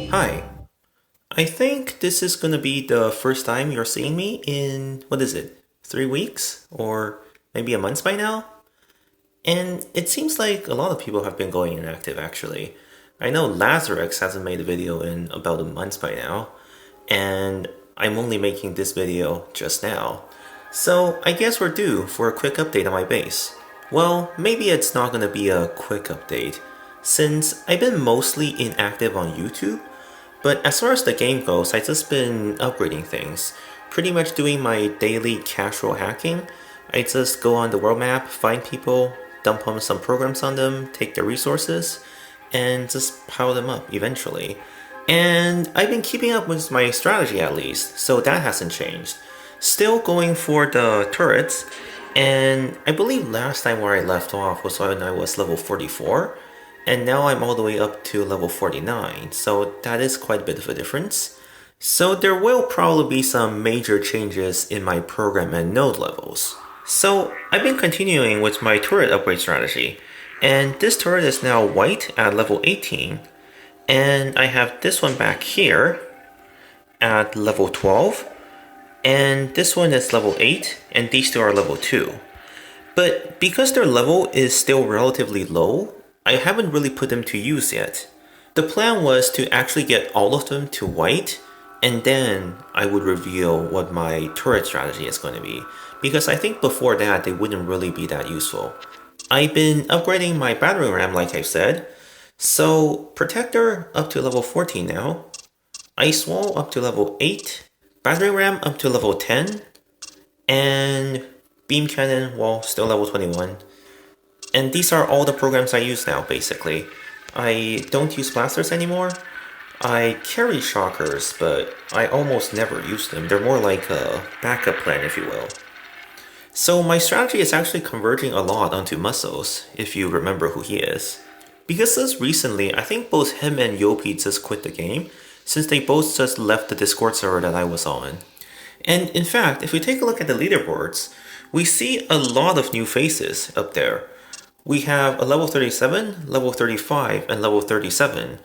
Hi. I think this is gonna be the first time you're seeing me in, what is it, 3 weeks? Or maybe a month by now? And it seems like a lot of people have been going inactive actually. I know Lazarus hasn't made a video in about a month by now, and I'm only making this video just now. So I guess we're due for a quick update on my base. Well, maybe it's not gonna be a quick update, since I've been mostly inactive on YouTube, but as far as the game goes, I've just been upgrading things. Pretty much doing my daily casual hacking. I just go on the world map, find people, dump on some programs on them, take their resources, and just pile them up eventually. And I've been keeping up with my strategy at least, so that hasn't changed. Still going for the turrets, and I believe last time where I left off was when I was level 44, and now I'm all the way up to level 49, so that is quite a bit of a difference. So there will probably be some major changes in my program and node levels. So I've been continuing with my turret upgrade strategy, and this turret is now white at level 18, and I have this one back here at level 12, and this one is level 8, and these two are level 2. But because their level is still relatively low, I haven't really put them to use yet. The plan was to actually get all of them to white, and then I would reveal what my turret strategy is going to be, because I think before that they wouldn't really be that useful. I've been upgrading my battery RAM like I said, so Protector up to level 14 now, Ice Wall up to level 8, Battery RAM up to level 10, and Beam Cannon, well, still level 21. And these are all the programs I use now, basically. I don't use blasters anymore. I carry shockers, but I almost never use them. They're more like a backup plan, if you will. So my strategy is actually converging a lot onto Muscles, if you remember who he is. Because just recently, I think both him and Yopi just quit the game, since they both just left the Discord server that I was on. And in fact, if we take a look at the leaderboards, we see a lot of new faces up there. We have a level 37, level 35, and level 37,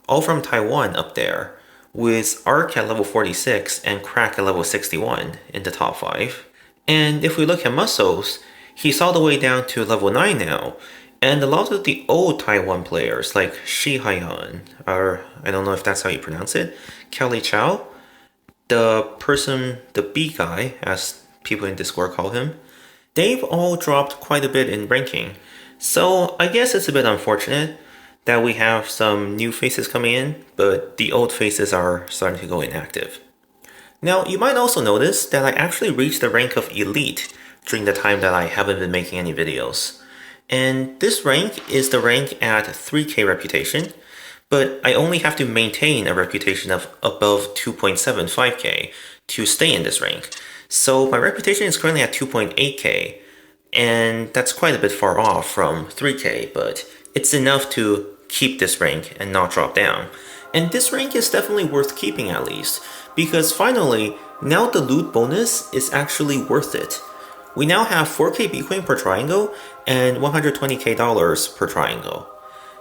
all from Taiwan up there, with Ark at level 46 and Crack at level 61 in the top 5. And if we look at Muscles, he's all the way down to level 9 now, and a lot of the old Taiwan players like Sihyeon, or I don't know if that's how you pronounce it, Kelly Chow, the B guy, as people in Discord call him, they've all dropped quite a bit in ranking. So I guess it's a bit unfortunate that we have some new faces coming in, but the old faces are starting to go inactive. Now, you might also notice that I actually reached the rank of Elite during the time that I haven't been making any videos. And this rank is the rank at 3k reputation, but I only have to maintain a reputation of above 2.75k to stay in this rank. So my reputation is currently at 2.8k, and that's quite a bit far off from 3k, but it's enough to keep this rank and not drop down. And this rank is definitely worth keeping at least, because finally, now the loot bonus is actually worth it. We now have 4k Bitcoin per triangle and $120k per triangle.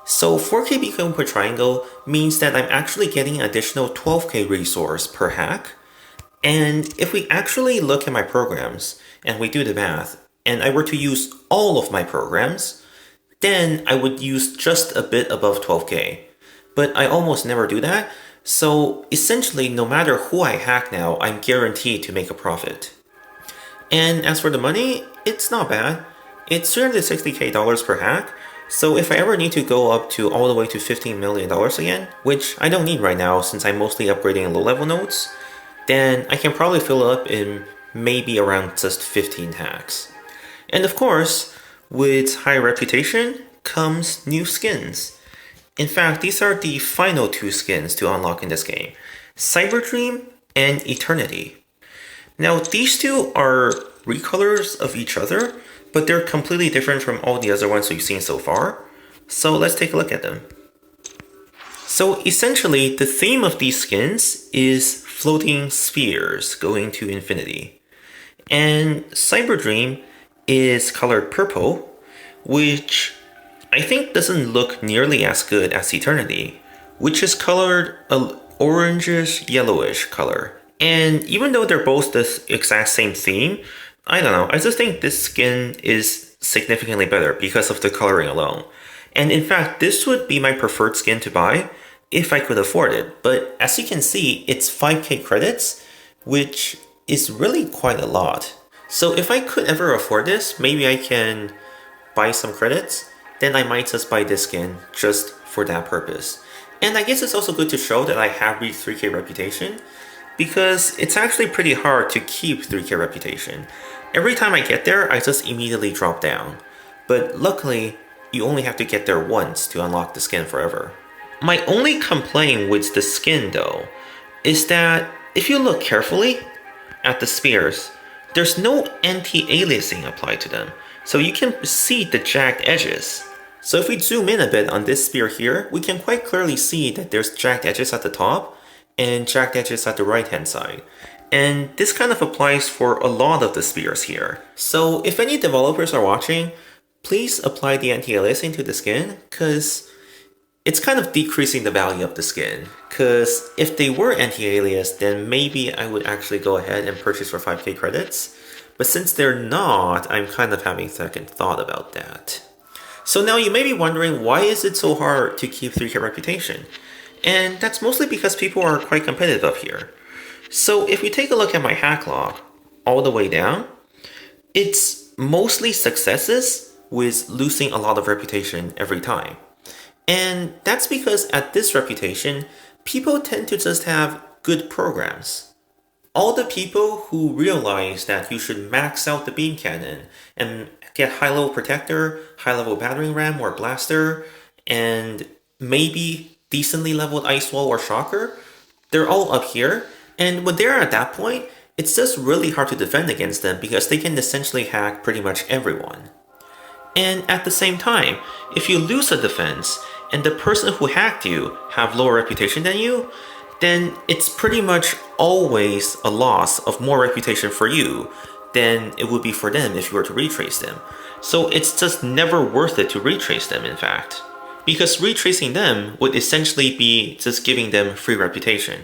So 4k Bitcoin per triangle means that I'm actually getting an additional 12k resource per hack. And if we actually look at my programs and we do the math, and I were to use all of my programs, then I would use just a bit above 12k. But I almost never do that, so essentially no matter who I hack now, I'm guaranteed to make a profit. And as for the money, it's not bad. It's $360k per hack, so if I ever need to go up to all the way to $15 million again, which I don't need right now since I'm mostly upgrading low-level nodes, then I can probably fill it up in maybe around just 15 hacks. And of course, with high reputation comes new skins. In fact, these are the final 2 skins to unlock in this game, Cyberdream and Eternity. Now these two are recolors of each other, but they're completely different from all the other ones we've seen so far. So let's take a look at them. So essentially, the theme of these skins is floating spheres going to infinity. And Cyberdream is colored purple, which I think doesn't look nearly as good as Eternity, which is colored a orangish yellowish color. And even though they're both the exact same theme, I don't know, I just think this skin is significantly better because of the coloring alone. And in fact, this would be my preferred skin to buy if I could afford it. But as you can see, it's 5k credits, which is really quite a lot. So if I could ever afford this, maybe I can buy some credits, then I might just buy this skin just for that purpose. And I guess it's also good to show that I have reached 3k reputation, because it's actually pretty hard to keep 3k reputation. Every time I get there, I just immediately drop down. But luckily, you only have to get there once to unlock the skin forever. My only complaint with the skin though, is that if you look carefully at the spears, there's no anti-aliasing applied to them, so you can see the jagged edges. So if we zoom in a bit on this spear here, we can quite clearly see that there's jagged edges at the top and jagged edges at the right hand side. And this kind of applies for a lot of the spears here. So if any developers are watching, please apply the anti-aliasing to the skin, because it's kind of decreasing the value of the skin. Because if they were anti-aliased, then maybe I would actually go ahead and purchase for 5k credits. But since they're not, I'm kind of having second thought about that. So now you may be wondering, why is it so hard to keep 3k reputation? And that's mostly because people are quite competitive up here. So if we take a look at my hack log, all the way down, it's mostly successes with losing a lot of reputation every time. And that's because at this reputation, people tend to just have good programs. All the people who realize that you should max out the beam cannon and get high level protector, high level battering ram or blaster, and maybe decently leveled ice wall or shocker, they're all up here. And when they're at that point, it's just really hard to defend against them because they can essentially hack pretty much everyone. And at the same time, if you lose a defense and the person who hacked you have lower reputation than you, then it's pretty much always a loss of more reputation for you than it would be for them if you were to retrace them. So it's just never worth it to retrace them, in fact. Because retracing them would essentially be just giving them free reputation.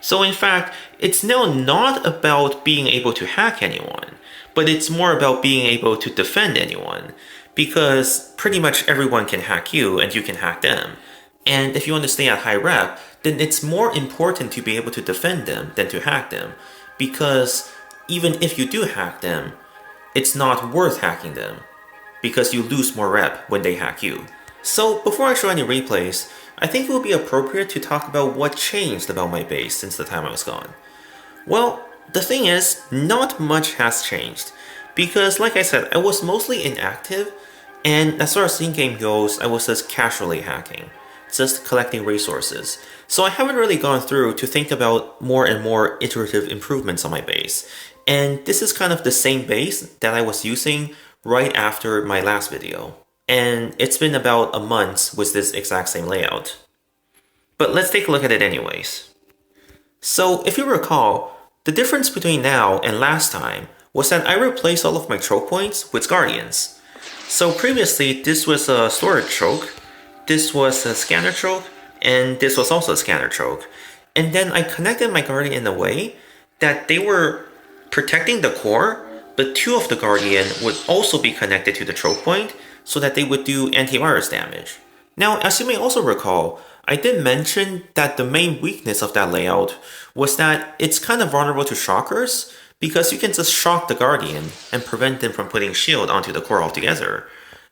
So in fact, it's now not about being able to hack anyone, but it's more about being able to defend anyone. Because pretty much everyone can hack you and you can hack them. And if you want to stay at high rep, then it's more important to be able to defend them than to hack them. Because even if you do hack them, it's not worth hacking them, because you lose more rep when they hack you. So before I show any replays, I think it would be appropriate to talk about what changed about my base since the time I was gone. Well, the thing is, not much has changed. Because like I said, I was mostly inactive, and as far as in-game goes, I was just casually hacking, just collecting resources. So I haven't really gone through to think about more and more iterative improvements on my base. And this is kind of the same base that I was using right after my last video. And it's been about a month with this exact same layout. But let's take a look at it anyways. So if you recall, the difference between now and last time was that I replaced all of my choke points with guardians. So previously this was a storage choke, this was a scanner choke, and this was also a scanner choke. And then I connected my guardian in a way that they were protecting the core, but two of the guardian would also be connected to the choke point so that they would do antivirus damage. Now, as you may also recall, I did mention that the main weakness of that layout was that it's kind of vulnerable to shockers, because you can just shock the guardian and prevent them from putting shield onto the core altogether,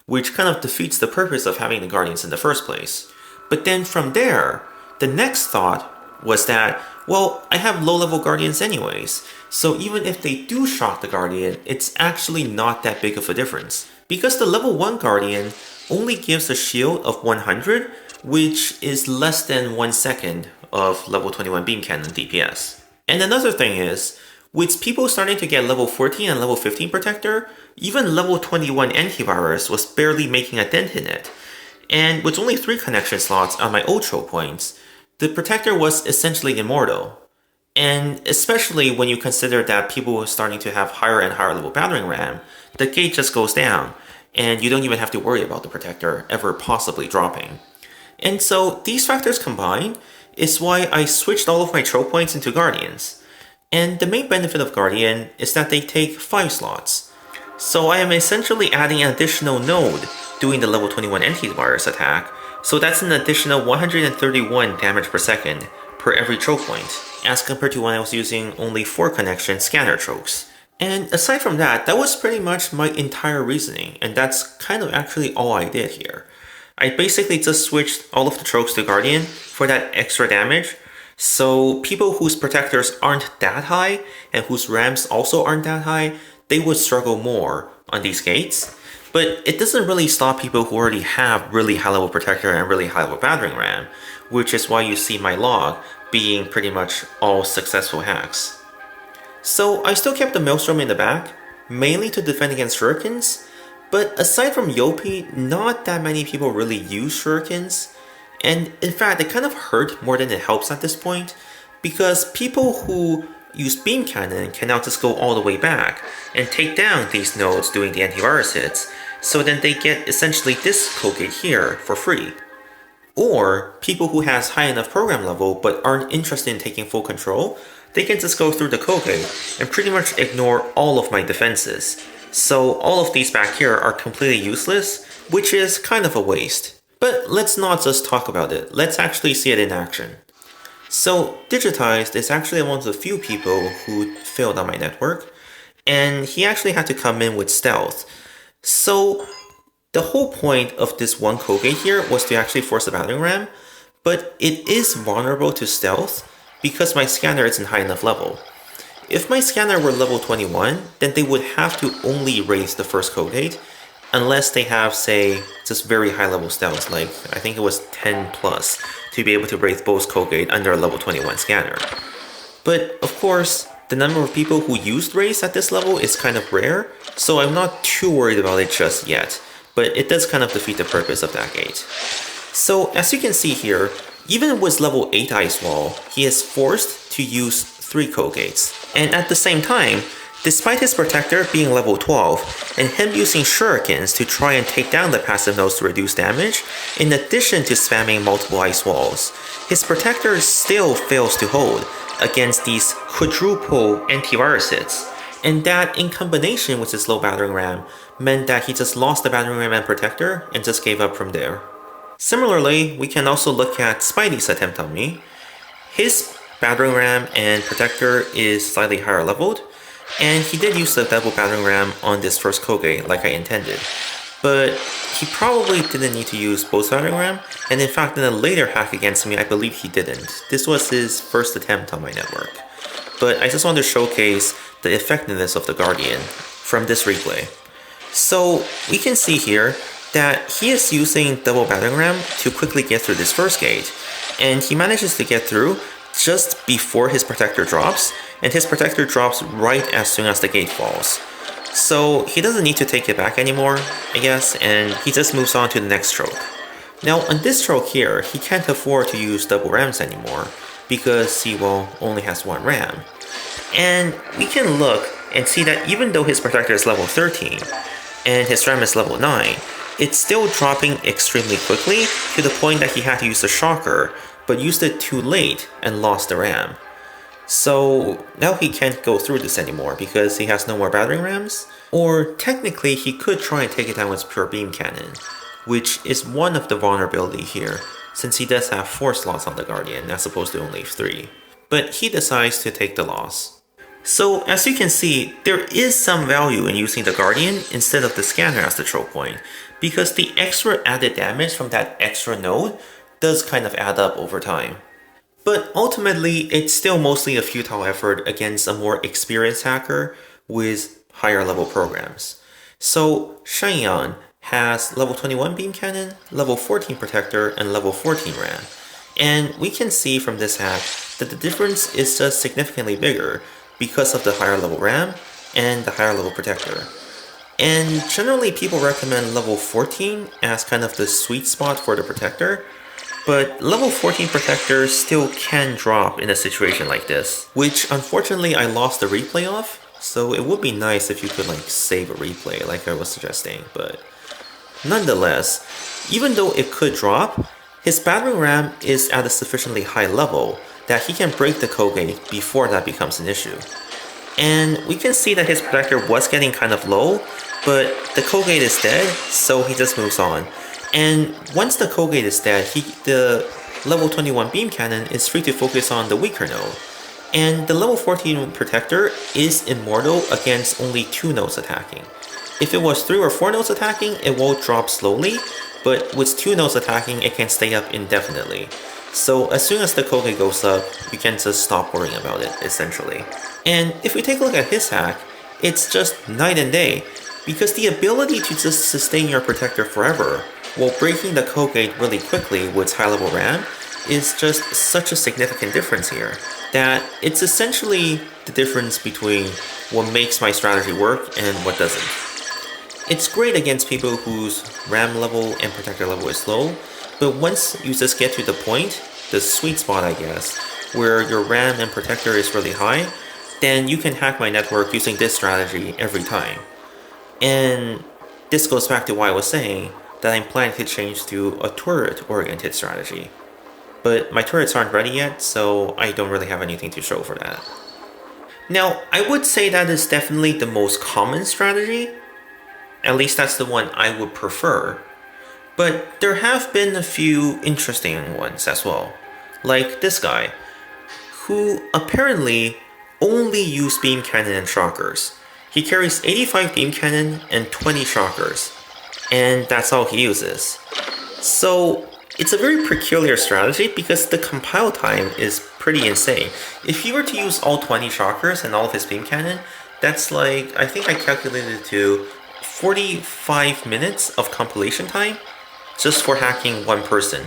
which kind of defeats the purpose of having the guardians in the first place. But then from there, the next thought was that, well, I have low-level guardians anyways, so even if they do shock the guardian, it's actually not that big of a difference. Because the level 1 guardian only gives a shield of 100, which is less than 1 second of level 21 beam cannon DPS. And another thing is, with people starting to get level 14 and level 15 protector, even level 21 antivirus was barely making a dent in it. And with only 3 connection slots on my old choke points, the protector was essentially immortal. And especially when you consider that people were starting to have higher and higher level battering ram, the gate just goes down, and you don't even have to worry about the protector ever possibly dropping. And so these factors combined is why I switched all of my choke points into Guardians. And the main benefit of Guardian is that they take 5 slots. So I am essentially adding an additional node doing the level 21 antivirus attack, so that's an additional 131 damage per second per every choke point, as compared to when I was using only 4 connection scanner chokes. And aside from that, that was pretty much my entire reasoning, and that's kind of actually all I did here. I basically just switched all of the chokes to Guardian for that extra damage, so people whose protectors aren't that high and whose ramps also aren't that high, they would struggle more on these gates. But it doesn't really stop people who already have really high level protector and really high level battering ram, which is why you see my log being pretty much all successful hacks. So I still kept the Maelstrom in the back, mainly to defend against shurikens, but aside from Yopi, not that many people really use shurikens, and in fact it kind of hurt more than it helps at this point, because people who use beam cannon can now just go all the way back and take down these nodes doing the antivirus hits, so then they get essentially this code gate here for free. Or people who has high enough program level but aren't interested in taking full control, they can just go through the code gate and pretty much ignore all of my defenses. So all of these back here are completely useless, which is kind of a waste. But let's not just talk about it, let's actually see it in action. So DiiGiTiiZeD is actually one of the few people who failed on my network, and he actually had to come in with stealth. So the whole point of this one code gate here was to actually force a battering ram, but it is vulnerable to stealth because my scanner isn't high enough level. If my scanner were level 21, then they would have to only raise the first code gate, unless they have, say, just very high level stealth, like I think it was 10 plus, to be able to raise both code gate under a level 21 scanner. But of course, the number of people who used raise at this level is kind of rare, so I'm not too worried about it just yet, but it does kind of defeat the purpose of that gate. So as you can see here, even with level 8 Ice Wall, he is forced to use 3 code gates. And at the same time, despite his protector being level 12, and him using shurikens to try and take down the passive nodes to reduce damage, in addition to spamming multiple ice walls, his protector still fails to hold against these quadruple antivirus hits. And that, in combination with his low battering ram, meant that he just lost the battering ram and protector and just gave up from there. Similarly, we can also look at Spidey's attempt on me. His battering ram and protector is slightly higher leveled, and he did use the double battering ram on this first code gate like I intended. But he probably didn't need to use both battering ram, and in fact in a later hack against me I believe he didn't. This was his first attempt on my network. But I just want to showcase the effectiveness of the Guardian from this replay. So we can see here that he is using double battering ram to quickly get through this first gate, and he manages to get through just before his protector drops, and his protector drops right as soon as the gate falls. So he doesn't need to take it back anymore, I guess, and he just moves on to the next choke. Now on this choke here, he can't afford to use double rams anymore, because he, well, only has one ram. And we can look and see that even though his protector is level 13, and his ram is level 9, it's still dropping extremely quickly to the point that he had to use the shocker, but used it too late and lost the ram. So now he can't go through this anymore because he has no more battering rams, or technically he could try and take it down with pure beam cannon, which is one of the vulnerability here, since he does have 4 slots on the Guardian as opposed to only 3. But he decides to take the loss. So as you can see, there is some value in using the Guardian instead of the scanner as the choke point, because the extra added damage from that extra node does kind of add up over time. But ultimately, it's still mostly a futile effort against a more experienced hacker with higher level programs. So Sihyeon has level 21 beam cannon, level 14 protector, and level 14 ram. And we can see from this hack that the difference is just significantly bigger because of the higher level ram and the higher level protector. And generally people recommend level 14 as kind of the sweet spot for the protector, but level 14 protector still can drop in a situation like this, which unfortunately I lost the replay of, so it would be nice if you could like save a replay like I was suggesting, but nonetheless, even though it could drop, his battering ram is at a sufficiently high level that he can break the code gate before that becomes an issue. And we can see that his protector was getting kind of low, but the code gate is dead, so he just moves on. And once the code gate is dead, the level 21 beam cannon is free to focus on the weaker node. And the level 14 protector is immortal against only 2 nodes attacking. If it was 3 or 4 nodes attacking, it will drop slowly, but with 2 nodes attacking, it can stay up indefinitely. So as soon as the code gate goes up, you can just stop worrying about it, essentially. And if we take a look at his hack, it's just night and day, because the ability to just sustain your protector forever while breaking the code gate really quickly with high level RAM is just such a significant difference here that it's essentially the difference between what makes my strategy work and what doesn't. It's great against people whose RAM level and protector level is low, but once you just get to the point, the sweet spot I guess, where your RAM and protector is really high, then you can hack my network using this strategy every time. And this goes back to why I was saying that I'm planning to change to a turret-oriented strategy. But my turrets aren't ready yet, so I don't really have anything to show for that. Now, I would say that is definitely the most common strategy. At least that's the one I would prefer. But there have been a few interesting ones as well. Like this guy, who apparently only use beam cannon and shockers. He carries 85 beam cannon and 20 shockers, and that's all he uses. So it's a very peculiar strategy because the compile time is pretty insane. If you were to use all 20 shockers and all of his beam cannon, that's like, I think I calculated it to 45 minutes of compilation time just for hacking one person.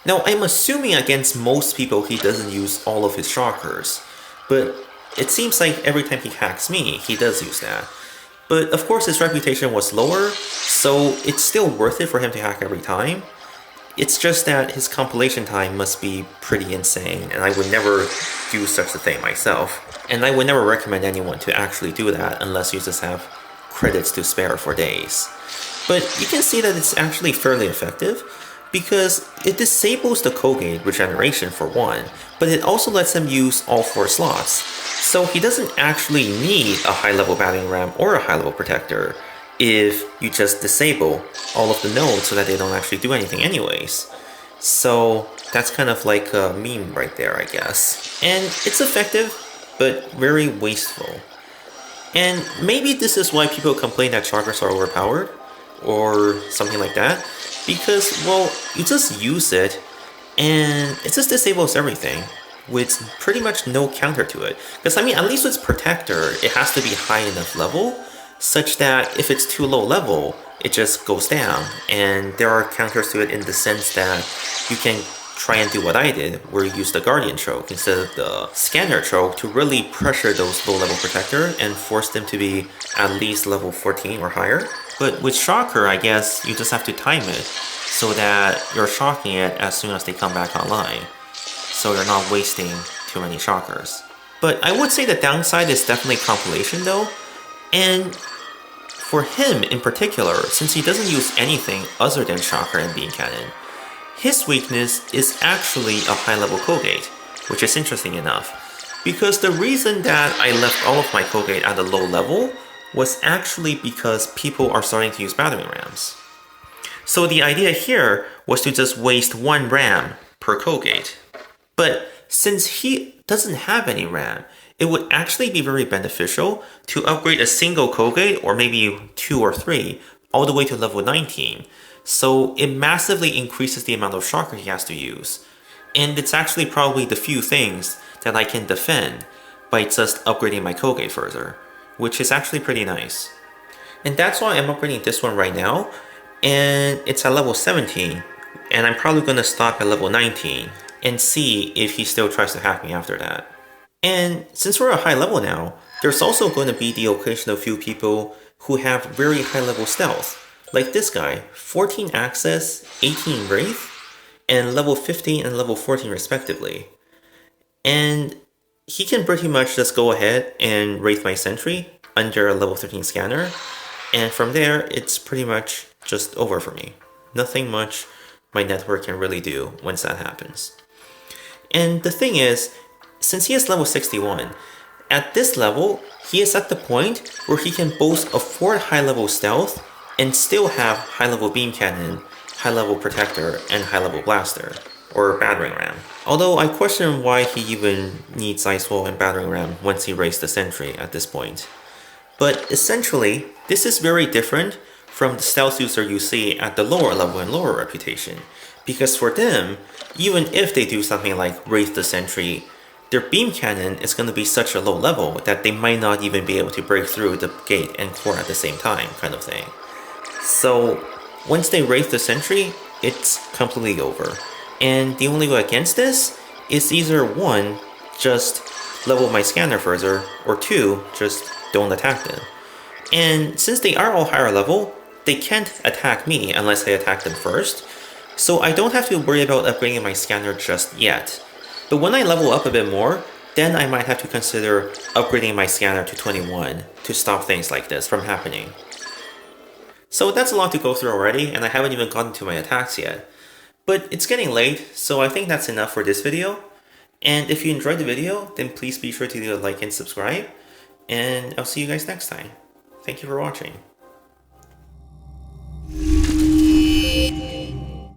Now I'm assuming against most people he doesn't use all of his shockers, but it seems like every time he hacks me, he does use that. But of course his reputation was lower, so it's still worth it for him to hack every time. It's just that his compilation time must be pretty insane, and I would never do such a thing myself. And I would never recommend anyone to actually do that unless you just have credits to spare for days. But you can see that it's actually fairly effective, because it disables the code gate regeneration for one, but it also lets him use all 4 slots. So he doesn't actually need a high level battering ram or a high level protector if you just disable all of the nodes so that they don't actually do anything anyways. So that's kind of like a meme right there, I guess. And it's effective, but very wasteful. And maybe this is why people complain that shockers are overpowered, or something like that, because, well, you just use it, and it just disables everything, with pretty much no counter to it. Because, I mean, at least with Protector, it has to be high enough level, such that if it's too low level, it just goes down, and there are counters to it in the sense that you can try and do what I did, where you use the Guardian Choke instead of the Scanner Choke to really pressure those low-level Protector and force them to be at least level 14 or higher. But with Shocker, I guess you just have to time it so that you're shocking it as soon as they come back online, so you're not wasting too many Shockers. But I would say the downside is definitely compilation though, and for him in particular, since he doesn't use anything other than Shocker and Beam Cannon, his weakness is actually a high-level code gate, which is interesting enough, because the reason that I left all of my code gate at a low level was actually because people are starting to use battering rams. So the idea here was to just waste 1 RAM per code gate. But since he doesn't have any RAM, it would actually be very beneficial to upgrade a single code gate, or maybe 2 or 3, all the way to level 19. So it massively increases the amount of shocker he has to use. And it's actually probably the few things that I can defend by just upgrading my code gate further, which is actually pretty nice. And that's why I'm upgrading this one right now, and it's at level 17, and I'm probably going to stop at level 19 and see if he still tries to hack me after that. And since we're at high level now, there's also going to be the occasional few people who have very high level stealth, like this guy, 14 access, 18 wraith, and level 15 and level 14 respectively. And he can pretty much just go ahead and wraith my sentry under a level 13 scanner, and from there it's pretty much just over for me. Nothing much my network can really do once that happens. And the thing is, since he is level 61, at this level, he is at the point where he can both afford high-level stealth and still have high-level beam cannon, high-level protector, and high-level blaster, or battering ram. Although I question why he even needs ice wall and battering ram once he raised the sentry at this point. But essentially, this is very different from the stealth user you see at the lower level and lower reputation, because for them, even if they do something like raise the sentry, their beam cannon is going to be such a low level that they might not even be able to break through the gate and core at the same time, kind of thing. So once they raise the sentry, it's completely over. And the only way against this is either 1, just level my scanner further, or 2, just don't attack them. And since they are all higher level, they can't attack me unless I attack them first, so I don't have to worry about upgrading my scanner just yet. But when I level up a bit more, then I might have to consider upgrading my scanner to 21 to stop things like this from happening. So that's a lot to go through already, and I haven't even gotten to my attacks yet. But it's getting late, so I think that's enough for this video. And if you enjoyed the video, then please be sure to leave a like and subscribe. And I'll see you guys next time. Thank you for watching.